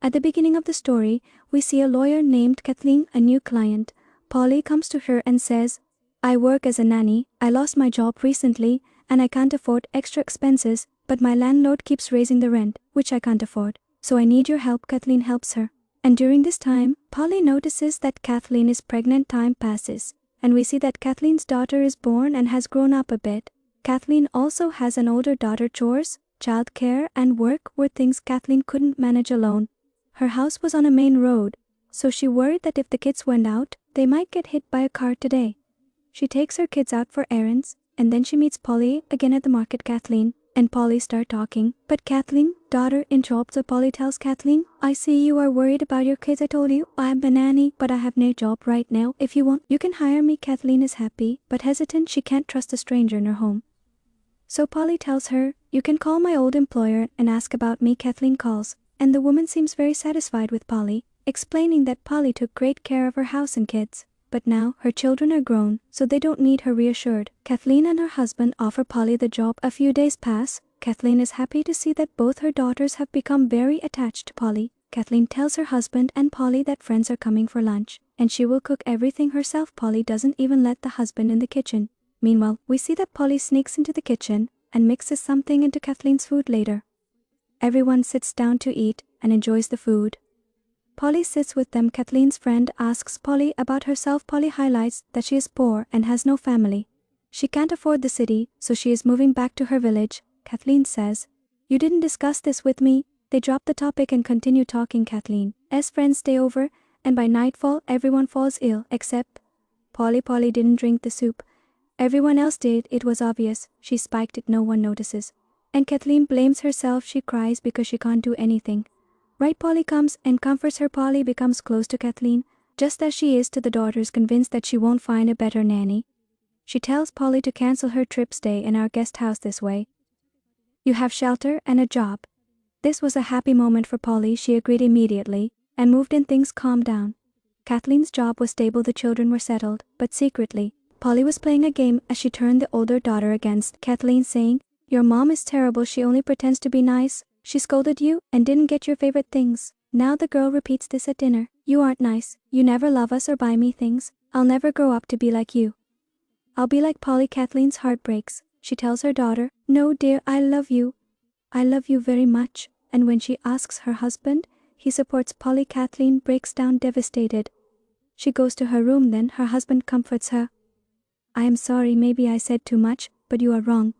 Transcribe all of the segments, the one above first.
At the beginning of the story, we see a lawyer named Kathleen, a new client. Polly comes to her and says, I work as a nanny, I lost my job recently, and I can't afford extra expenses, but my landlord keeps raising the rent, which I can't afford. So I need your help. Kathleen helps her. And during this time, Polly notices that Kathleen is pregnant. Time passes, and we see that Kathleen's daughter is born and has grown up a bit. Kathleen also has an older daughter. Chores, childcare, and work were things Kathleen couldn't manage alone. Her house was on a main road, so she worried that if the kids went out, they might get hit by a car today. She takes her kids out for errands, and then she meets Polly again at the market. Kathleen and Polly start talking, but Kathleen's daughter interrupts her. Polly tells Kathleen, I see you are worried about your kids. I told you I'm a nanny, but I have no job right now. If you want, you can hire me. Kathleen is happy, but hesitant. She can't trust a stranger in her home. So Polly tells her, you can call my old employer and ask about me. Kathleen calls, and the woman seems very satisfied with Polly, explaining that Polly took great care of her house and kids. But now her children are grown, so they don't need her. Reassured, Kathleen and her husband offer Polly the job. A few days pass. Kathleen is happy to see that both her daughters have become very attached to Polly. Kathleen tells her husband and Polly that friends are coming for lunch, and she will cook everything herself. Polly doesn't even let the husband in the kitchen. Meanwhile, we see that Polly sneaks into the kitchen and mixes something into Kathleen's food. Later, everyone sits down to eat and enjoys the food. Polly sits with them. Kathleen's friend asks Polly about herself. Polly highlights that she is poor and has no family. She can't afford the city, so she is moving back to her village. Kathleen says, you didn't discuss this with me. They drop the topic and continue talking. Kathleen's friends stay over, and by nightfall everyone falls ill except Polly. Polly didn't drink the soup. Everyone else did. It was obvious. She spiked it. No one notices. And Kathleen blames herself. She cries because she can't do anything. Right, Polly comes and comforts her. Polly becomes close to Kathleen, just as she is to the daughters, convinced that she won't find a better nanny. She tells Polly to cancel her trip. Stay in our guest house this way. You have shelter and a job. This was a happy moment for Polly. She agreed immediately and moved in. Things calmed down. Kathleen's job was stable. The children were settled, but secretly, Polly was playing a game as she turned the older daughter against Kathleen, saying, your mom is terrible. She only pretends to be nice. She scolded you and didn't get your favorite things. Now the girl repeats this at dinner. You aren't nice. You never love us or buy me things. I'll never grow up to be like you. I'll be like Polly. Kathleen's heart breaks. She tells her daughter, no dear, I love you. I love you very much. And when she asks her husband, he supports Polly. Kathleen breaks down devastated. She goes to her room. Then her husband comforts her. I am sorry, maybe I said too much, but you are wrong.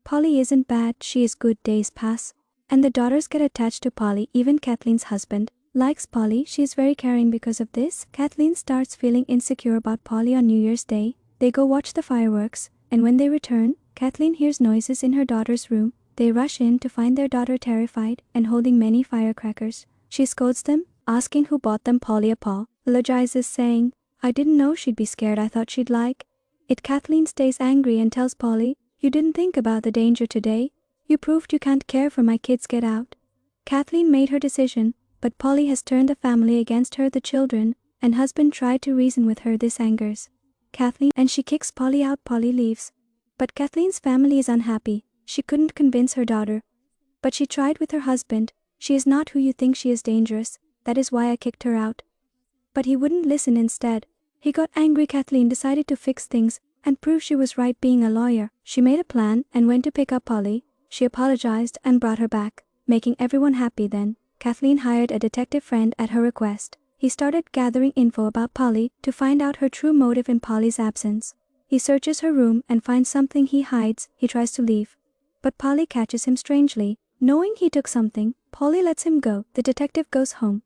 Polly isn't bad, she is good. Days pass, and the daughters get attached to Polly. Even Kathleen's husband likes Polly. She is very caring. Because of this, Kathleen starts feeling insecure about Polly. On New Year's Day, they go watch the fireworks, and when they return, Kathleen hears noises in her daughter's room. They rush in to find their daughter terrified and holding many firecrackers. She scolds them, asking who bought them. Polly apologizes, saying, I didn't know she'd be scared. I thought she'd like it. Kathleen stays angry and tells Polly, you didn't think about the danger today. You proved you can't care for my kids. Get out. Kathleen made her decision, but Polly has turned the family against her. The children and husband tried to reason with her. This angers Kathleen and she kicks Polly out. Polly leaves. But Kathleen's family is unhappy. She couldn't convince her daughter. But she tried with her husband. She is not who you think she is. Dangerous. That is why I kicked her out. But he wouldn't listen. Instead, he got angry. Kathleen decided to fix things and prove she was right. Being a lawyer, she made a plan and went to pick up Polly. She apologized and brought her back, making everyone happy. Then, Kathleen hired a detective friend at her request. He started gathering info about Polly to find out her true motive in Polly's absence. He searches her room and finds something he hides. He tries to leave, but Polly catches him. Strangely, knowing he took something, Polly lets him go. The detective goes home,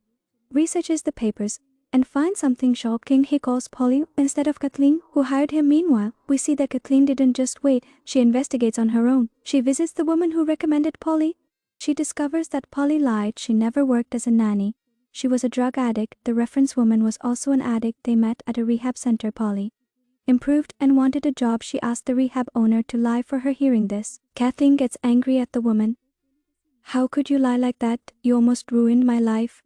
researches the papers, and finds something shocking. He calls Polly instead of Kathleen, who hired him. Meanwhile, we see that Kathleen didn't just wait. She investigates on her own. She visits the woman who recommended Polly. She discovers that Polly lied. She never worked as a nanny. She was a drug addict. The reference woman was also an addict. They met at a rehab center. Polly improved and wanted a job. She asked the rehab owner to lie for her. Hearing this, Kathleen gets angry at the woman. How could you lie like that? You almost ruined my life.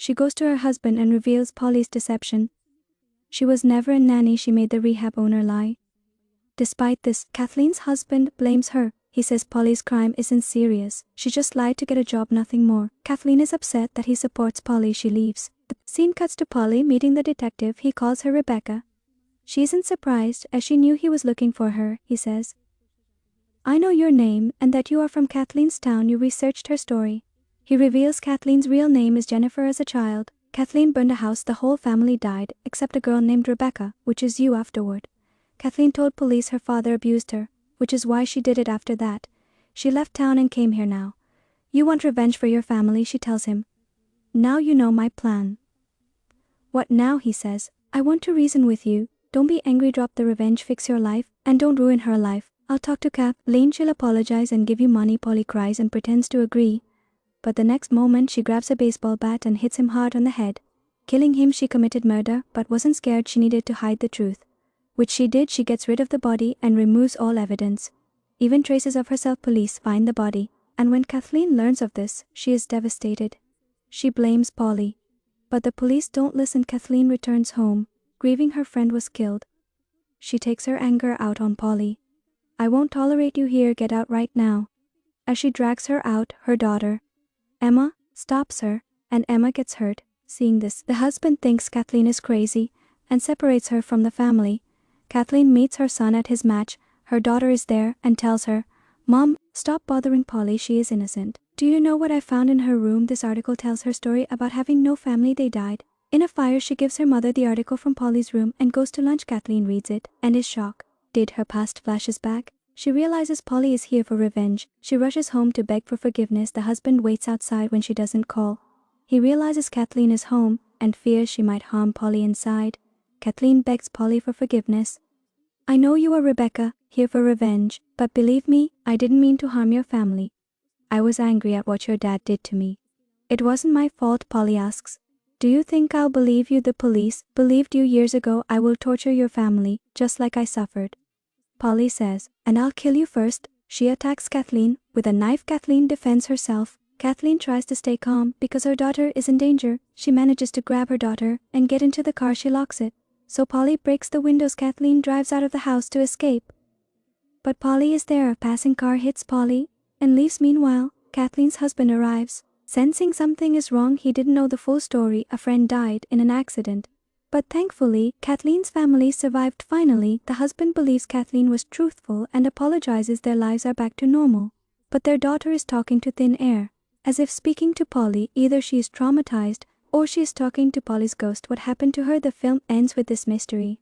She goes to her husband and reveals Polly's deception. She was never a nanny. She made the rehab owner lie. Despite this, Kathleen's husband blames her. He says Polly's crime isn't serious. She just lied to get a job, nothing more. Kathleen is upset that he supports Polly. She leaves. The scene cuts to Polly meeting the detective. He calls her Rebecca. She isn't surprised, as she knew he was looking for her. He says, I know your name and that you are from Kathleen's town. You researched her story. He reveals Kathleen's real name is Jennifer. As a child, Kathleen burned a house. The whole family died, except a girl named Rebecca, which is you afterward. Kathleen told police her father abused her, which is why she did it after that. She left town and came here now. You want revenge for your family, she tells him. Now you know my plan. What now, he says. I want to reason with you. Don't be angry, drop the revenge, fix your life, and don't ruin her life. I'll talk to Kathleen, she'll apologize and give you money. Polly cries and pretends to agree. But the next moment she grabs a baseball bat and hits him hard on the head. Killing him, she committed murder, but wasn't scared. She needed to hide the truth. Which she did. She gets rid of the body and removes all evidence. Even traces of herself. Police find the body. And when Kathleen learns of this, she is devastated. She blames Polly. But the police don't listen. Kathleen returns home, grieving her friend was killed. She takes her anger out on Polly. I won't tolerate you here, get out right now. As she drags her out, her daughter, Emma, stops her, and Emma gets hurt. Seeing this, the husband thinks Kathleen is crazy and separates her from the family. Kathleen meets her son at his match. Her daughter is there and tells her, Mom, stop bothering Polly, she is innocent. Do you know what I found in her room? This article tells her story about having no family. They died in a fire. She gives her mother the article from Polly's room and goes to lunch. Kathleen reads it and is shocked. Did her past flashes back? She realizes Polly is here for revenge. She rushes home to beg for forgiveness. The husband waits outside when she doesn't call. He realizes Kathleen is home and fears she might harm Polly inside. Kathleen begs Polly for forgiveness. I know you are Rebecca, here for revenge, but believe me, I didn't mean to harm your family. I was angry at what your dad did to me. It wasn't my fault. Polly asks, do you think I'll believe you? The police believed you years ago. I will torture your family, just like I suffered. Polly says, and I'll kill you first. She attacks Kathleen with a knife. Kathleen defends herself. Kathleen tries to stay calm because her daughter is in danger. She manages to grab her daughter and get into the car. She locks it. So Polly breaks the windows. Kathleen drives out of the house to escape. But Polly is there. A passing car hits Polly and leaves. Meanwhile, Kathleen's husband arrives. Sensing something is wrong, he didn't know the full story. A friend died in an accident. But thankfully, Kathleen's family survived. Finally, the husband believes Kathleen was truthful and apologizes. Their lives are back to normal. But their daughter is talking to thin air, as if speaking to Polly. Either she is traumatized or she is talking to Polly's ghost. What happened to her? The film ends with this mystery.